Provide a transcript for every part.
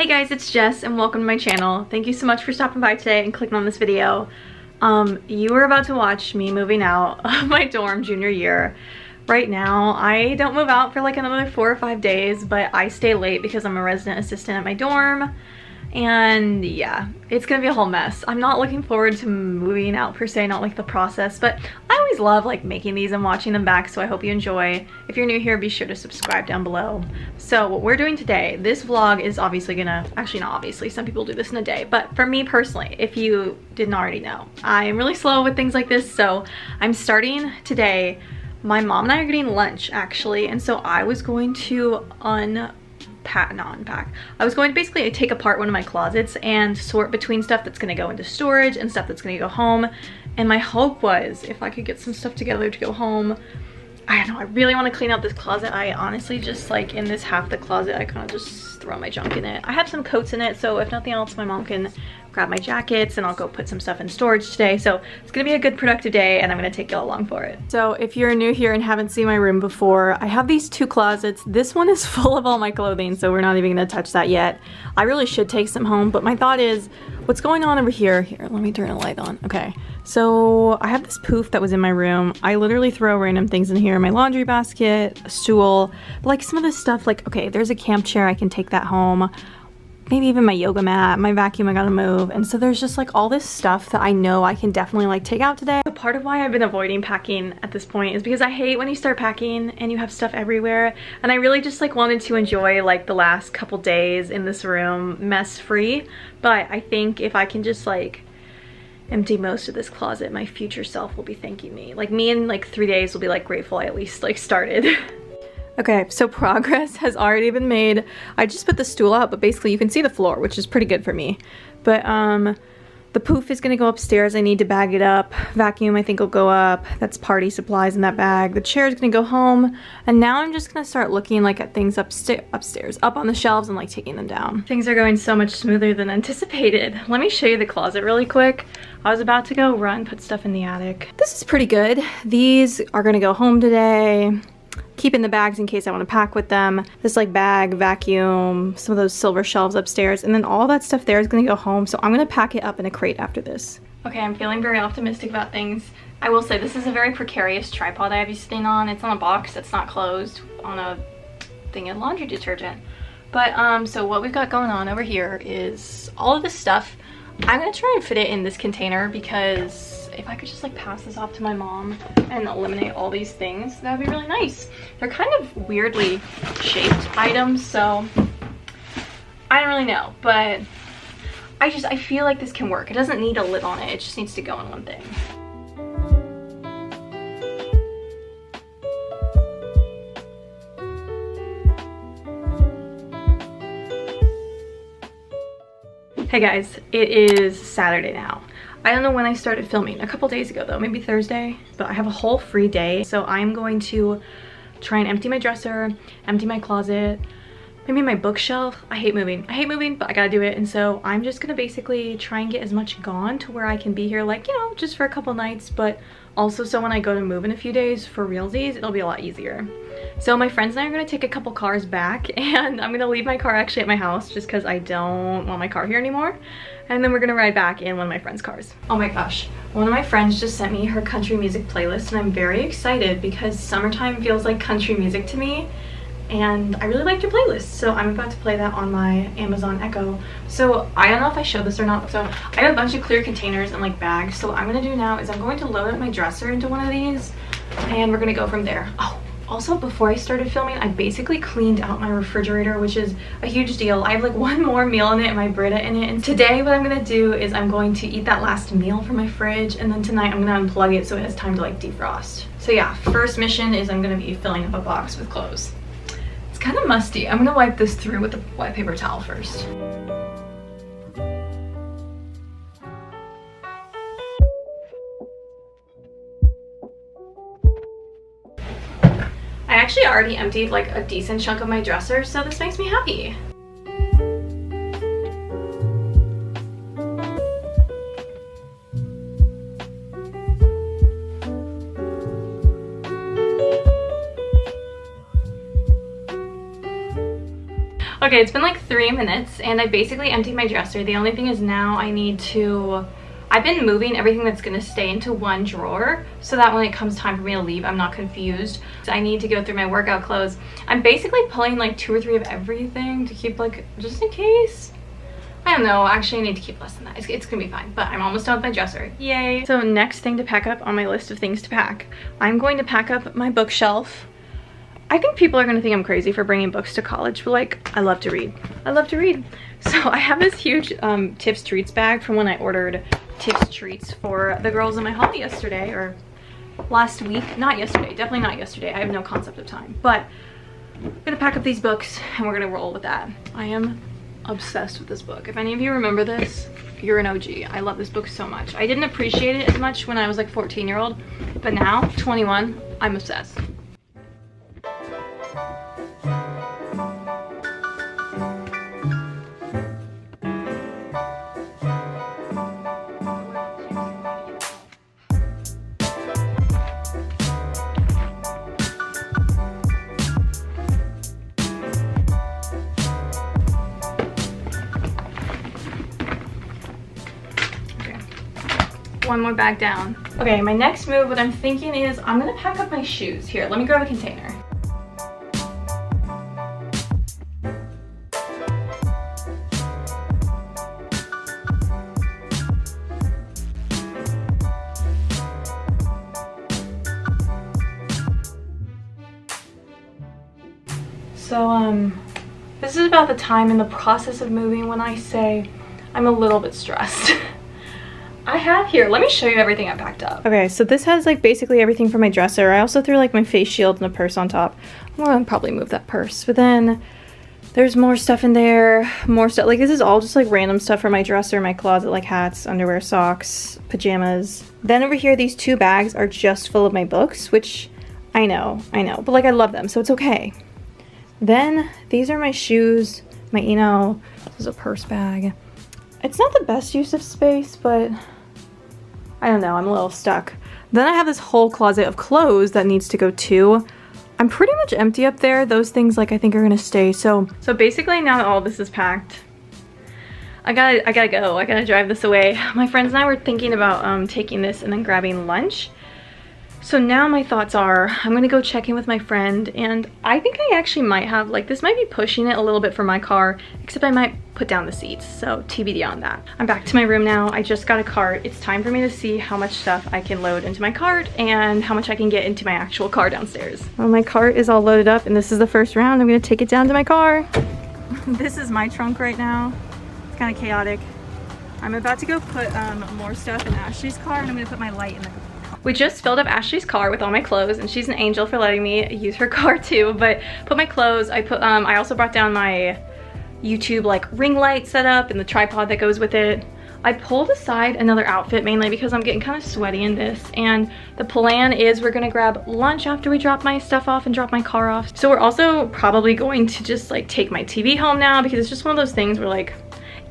Hey guys, it's Jess and welcome to my channel. Thank you so much for stopping by today and clicking on this video. You are about to watch me moving out of my dorm junior year. Right now, I don't move out for like another 4 or 5 days, but I stay late because I'm a resident assistant at my dorm. And yeah, it's gonna be a whole mess. I'm not looking forward to moving out per se, not like the process, but I always love like making these and watching them back, so I hope you enjoy. If you're new here, be sure to subscribe down below. So what we're doing today, this vlog is obviously gonna, actually not obviously, some people do this in a day, but for me personally, if you didn't already know, I am really slow with things like this, so I'm starting today. My mom and I are getting lunch actually, and so I was going to I was going to basically take apart one of my closets and sort between stuff that's going to go into storage and stuff that's going to go home. And my hope was if I could get some stuff together to go home. I don't know, I really want to clean out this closet. I honestly just like in this half the closet I kind of just throw my junk in it. I have some coats in it, so if nothing else my mom can grab my jackets and I'll go put some stuff in storage today. So it's gonna be a good productive day and I'm gonna take y'all along for it. So if you're new here and haven't seen my room before, I have these 2 closets. This one is full of all my clothing, so we're not even gonna touch that yet. I really should take some home, but my thought is, what's going on over here? Here, let me turn the light on. Okay, so I have this poof that was in my room. I literally throw random things in here. My laundry basket, a stool, like some of this stuff, like, okay, there's a camp chair, I can take that home. Maybe even my yoga mat, my vacuum I gotta move. And so there's just like all this stuff that I know I can definitely like take out today. So part of why I've been avoiding packing at this point is because I hate when you start packing and you have stuff everywhere. And I really just like wanted to enjoy like the last couple days in this room mess free. But I think if I can just like empty most of this closet, my future self will be thanking me. Like me in like 3 days will be like grateful I at least like started. Okay, so progress has already been made. I just put the stool out, but basically you can see the floor, which is pretty good for me. But the poof is gonna go upstairs. I need to bag it up. Vacuum I think will go up. That's party supplies in that bag. The chair is gonna go home. And now I'm just gonna start looking like at things upstairs, up on the shelves and like taking them down. Things are going so much smoother than anticipated. Let me show you the closet really quick. I was about to go run, put stuff in the attic. This is pretty good. These are gonna go home today. Keeping the bags in case I want to pack with them. This like bag, vacuum, some of those silver shelves upstairs, and then all that stuff there is going to go home, so I'm going to pack it up in a crate after this. Okay, I'm feeling very optimistic about things. I will say this is a very precarious tripod I have you sitting on. It's on a box that's not closed on a thing of laundry detergent. But so what we've got going on over here is all of this stuff. I'm going to try and fit it in this container because if I could just like pass this off to my mom and eliminate all these things, that would be really nice. They're kind of weirdly shaped items, so I don't really know, but I feel like this can work. It doesn't need a lid on it, it just needs to go in one thing. Hey guys, it is Saturday now. I don't know when I started filming, a couple days ago though, maybe Thursday, but I have a whole free day, so I'm going to try and empty my dresser, empty my closet, maybe my bookshelf. I hate moving, but I gotta do it, and so I'm just gonna basically try and get as much gone to where I can be here, like, you know, just for a couple nights, but also so when I go to move in a few days for realsies, it'll be a lot easier. So my friends and I are gonna take a couple cars back, and I'm gonna leave my car actually at my house just because I don't want my car here anymore. And then we're gonna ride back in one of my friend's cars. Oh my gosh, one of my friends just sent me her country music playlist, and I'm very excited because summertime feels like country music to me. And I really liked your playlist, so I'm about to play that on my Amazon Echo. So I don't know if I showed this or not, so I have a bunch of clear containers and like bags. So what I'm gonna do now is I'm going to load up my dresser into one of these and we're gonna go from there. Oh, also before I started filming, I basically cleaned out my refrigerator, which is a huge deal. I have like one more meal in it and my Brita in it. And today what I'm gonna do is I'm going to eat that last meal from my fridge, and then tonight I'm gonna unplug it so it has time to like defrost. So yeah, first mission is I'm gonna be filling up a box with clothes. It's kind of musty. I'm gonna wipe this through with a wet paper towel first. I actually already emptied like a decent chunk of my dresser, so this makes me happy. Okay, it's been like 3 minutes and I basically emptied my dresser. The only thing is now I've been moving everything that's gonna stay into one drawer so that when it comes time for me to leave, I'm not confused. So I need to go through my workout clothes. I'm basically pulling like 2 or 3 of everything to keep like, just in case. I don't know, actually I need to keep less than that. It's gonna be fine, but I'm almost done with my dresser. Yay. So next thing to pack up on my list of things to pack, I'm going to pack up my bookshelf. I think people are gonna think I'm crazy for bringing books to college, but like, I love to read. I love to read. So I have this huge Tips Treats bag from when I ordered Tips Treats for the girls in my hall yesterday, or last week. Not yesterday, definitely not yesterday. I have no concept of time, but I'm gonna pack up these books and we're gonna roll with that. I am obsessed with this book. If any of you remember this, you're an OG. I love this book so much. I didn't appreciate it as much when I was like 14-year-old, but now, 21, I'm obsessed. One more bag down. Okay, my next move, what I'm thinking is I'm gonna pack up my shoes. Here, let me grab a container. So, this is about the time in the process of moving when I say I'm a little bit stressed. I have here, let me show you everything I packed up. Okay, so this has like basically everything for my dresser. I also threw like my face shield and a purse on top. I'm gonna probably move that purse, but then there's more stuff in there, more stuff. Like this is all just like random stuff for my dresser, my closet, like hats, underwear, socks, pajamas. Then over here, these 2 bags are just full of my books, which I know, but like I love them, so it's okay. Then these are my shoes, my Eno, this is a purse bag. It's not the best use of space, but I don't know, I'm a little stuck. Then I have this whole closet of clothes that needs to go too. I'm pretty much empty up there. Those things like I think are gonna stay. So basically now that all this is packed, I gotta go. I gotta drive this away. My friends and I were thinking about taking this and then grabbing lunch. So now my thoughts are, I'm gonna go check in with my friend, and I think I actually might have, like, this might be pushing it a little bit for my car, except I might put down the seats, so TBD on that. I'm back to my room now. I just got a cart. It's time for me to see how much stuff I can load into my cart and how much I can get into my actual car downstairs. Well, my cart is all loaded up, and this is the first round. I'm gonna take it down to my car. This is my trunk right now. It's kind of chaotic. I'm about to go put more stuff in Ashley's car, and I'm gonna put my light in the car. We just filled up Ashley's car with all my clothes, and she's an angel for letting me use her car too, but put my clothes, I also brought down my YouTube like ring light setup and the tripod that goes with it. I pulled aside another outfit mainly because I'm getting kind of sweaty in this, and the plan is we're gonna grab lunch after we drop my stuff off and drop my car off. So we're also probably going to just like take my TV home now, because it's just one of those things where like,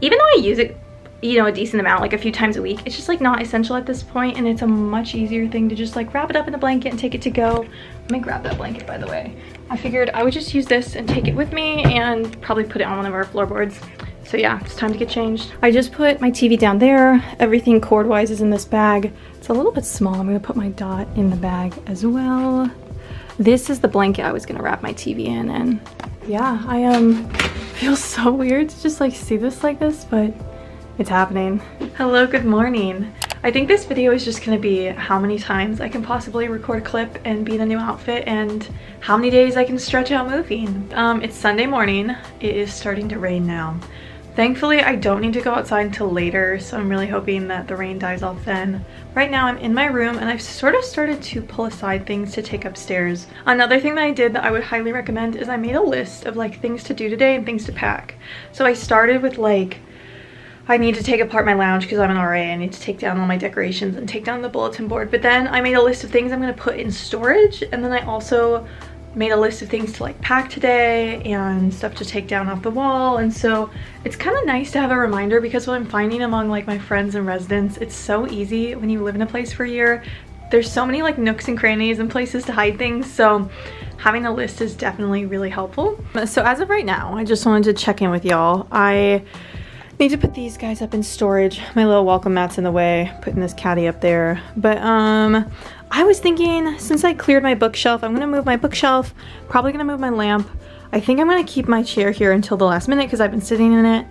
even though I use it, you know, a decent amount, like a few times a week, it's just like not essential at this point, and it's a much easier thing to just like wrap it up in a blanket and take it to go. Let me grab that blanket, by the way. I figured I would just use this and take it with me and probably put it on one of our floorboards. So yeah, it's time to get changed. I just put my TV down there. Everything cord-wise is in this bag. It's a little bit small. I'm gonna put my dot in the bag as well. This is the blanket I was gonna wrap my TV in, and yeah, I feels so weird to just like see this like this, but it's happening. Hello, good morning. I think this video is just gonna be how many times I can possibly record a clip and be in a new outfit, and how many days I can stretch out moving. It's Sunday morning. It is starting to rain now. Thankfully, I don't need to go outside until later, so I'm really hoping that the rain dies off then. Right now, I'm in my room, and I've sort of started to pull aside things to take upstairs. Another thing that I did that I would highly recommend is I made a list of like things to do today and things to pack. So I started with like, I need to take apart my lounge because I'm an RA. I need to take down all my decorations and take down the bulletin board. But then I made a list of things I'm going to put in storage, and then I also made a list of things to like pack today and stuff to take down off the wall. And so it's kind of nice to have a reminder, because what I'm finding among like my friends and residents, it's so easy when you live in a place for a year. There's so many like nooks and crannies and places to hide things. So having a list is definitely really helpful. So as of right now, I just wanted to check in with y'all. I need to put these guys up in storage. My little welcome mat's in the way, putting this caddy up there. But I was thinking, since I cleared my bookshelf, I'm gonna move my bookshelf, probably gonna move my lamp. I think I'm gonna keep my chair here until the last minute because I've been sitting in it.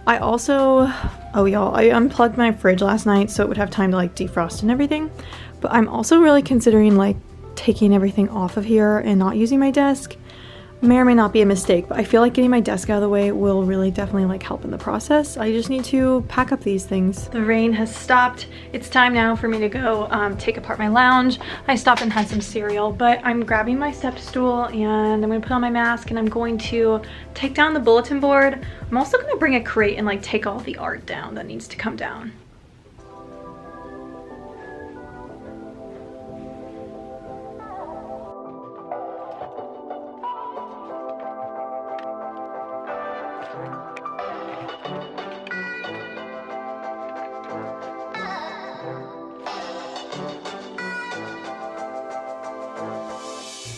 I also, oh y'all, I unplugged my fridge last night so it would have time to like defrost and everything. But I'm also really considering like taking everything off of here and not using my desk. May or may not be a mistake, but I feel like getting my desk out of the way will really definitely like help in the process. I just need to pack up these things. The rain has stopped. It's time now for me to go take apart my lounge. I stopped and had some cereal, but I'm grabbing my step stool and I'm gonna put on my mask and I'm going to take down the bulletin board. I'm also gonna bring a crate and like take all the art down that needs to come down.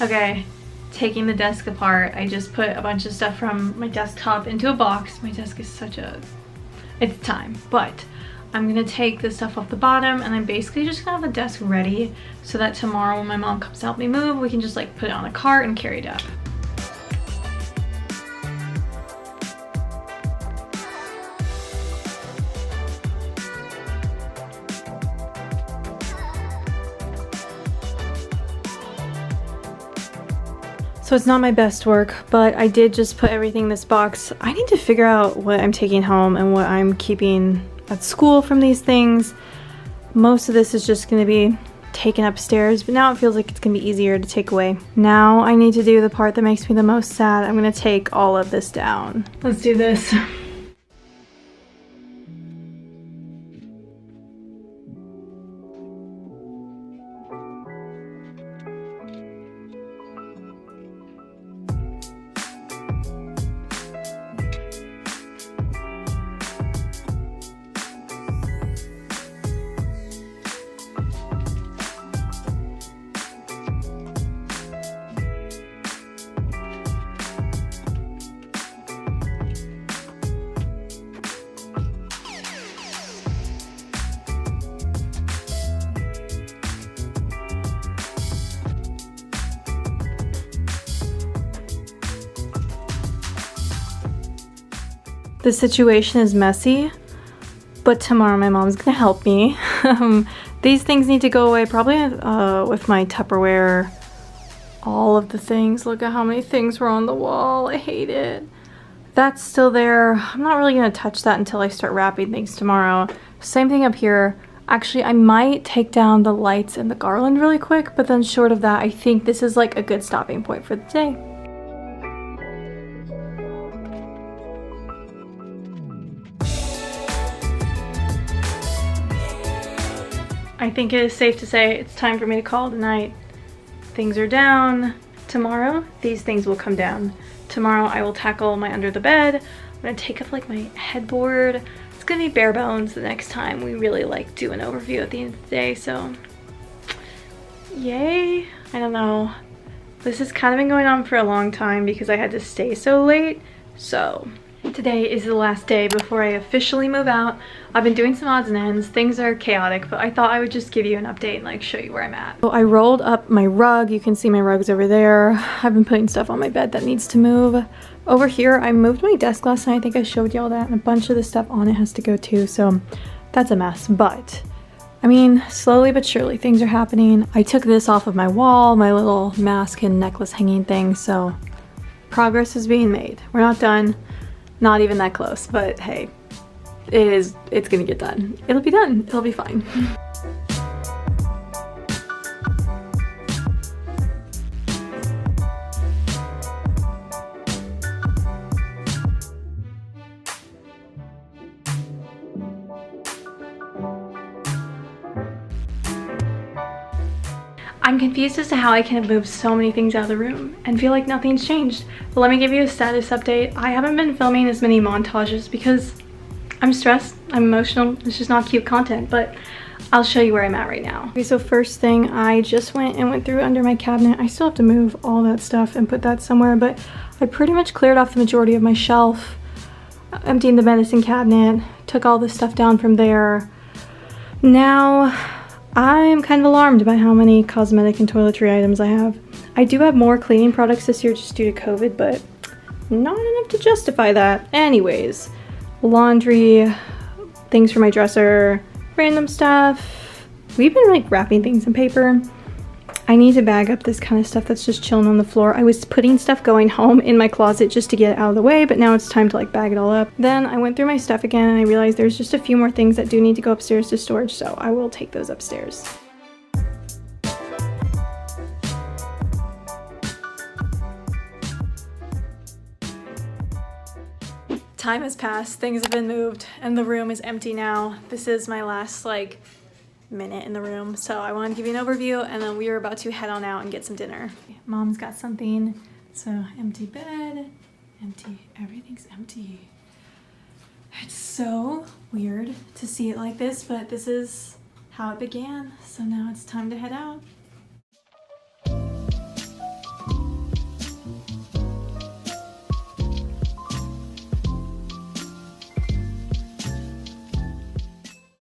Okay, taking the desk apart, I just put a bunch of stuff from my desktop into a box. My desk is it's time, but I'm gonna take the stuff off the bottom and I'm basically just gonna have the desk ready so that tomorrow when my mom comes to help me move, we can just like put it on a cart and carry it up. So it's not my best work, but I did just put everything in this box. I need to figure out what I'm taking home and what I'm keeping at school from these things. Most of this is just gonna be taken upstairs, but now it feels like it's gonna be easier to take away. Now I need to do the part that makes me the most sad. I'm gonna take all of this down. Let's do this. The situation is messy, but tomorrow my mom's gonna help me. These things need to go away, probably with my Tupperware. All of the things, look at how many things were on the wall. I hate it. That's still there. I'm not really gonna touch that until I start wrapping things tomorrow. Same thing up here. Actually, I might take down the lights and the garland really quick, but then short of that, I think this is like a good stopping point for the day. I think it is safe to say it's time for me to call it a night. Things are down. Tomorrow, these things will come down. Tomorrow, I will tackle my under the bed. I'm gonna take up like my headboard. It's gonna be bare bones the next time we really like do an overview at the end of the day, so yay. I don't know. This has kind of been going on for a long time because I had to stay so late, so today is the last day before I officially move out. I've been doing some odds and ends. Things are chaotic, but I thought I would just give you an update and like show you where I'm at. So I rolled up my rug. You can see my rug's over there. I've been putting stuff on my bed that needs to move. Over here, I moved my desk last night. I think I showed y'all that, and a bunch of the stuff on it has to go too, so that's a mess. But I mean, slowly but surely things are happening. I took this off of my wall, my little mask and necklace hanging thing, so progress is being made. We're not done. Not even that close, but hey, it's gonna get done. It'll be done. It'll be fine. I'm confused as to how I can move so many things out of the room and feel like nothing's changed. But let me give you a status update. I haven't been filming as many montages because I'm stressed, I'm emotional, it's just not cute content, but I'll show you where I'm at right now. Okay, so first thing, I just went through under my cabinet. I still have to move all that stuff and put that somewhere, but I pretty much cleared off the majority of my shelf, emptied the medicine cabinet, took all the stuff down from there. Now, I'm kind of alarmed by how many cosmetic and toiletry items I have. I do have more cleaning products this year just due to COVID, but not enough to justify that. Anyways, laundry, things for my dresser, random stuff. We've been like wrapping things in paper. I need to bag up this kind of stuff that's just chilling on the floor. I was putting stuff going home in my closet just to get it out of the way, but now it's time to like bag it all up. Then I went through my stuff again and I realized there's just a few more things that do need to go upstairs to storage, so I will take those upstairs. Time has passed, things have been moved, and the room is empty now. This is my last like minute in the room, so I want to give you an overview and then we are about to head on out and get some dinner. Mom's got something, so empty bed, empty, everything's empty. It's so weird to see it like this, but this is how it began, so now it's time to head out.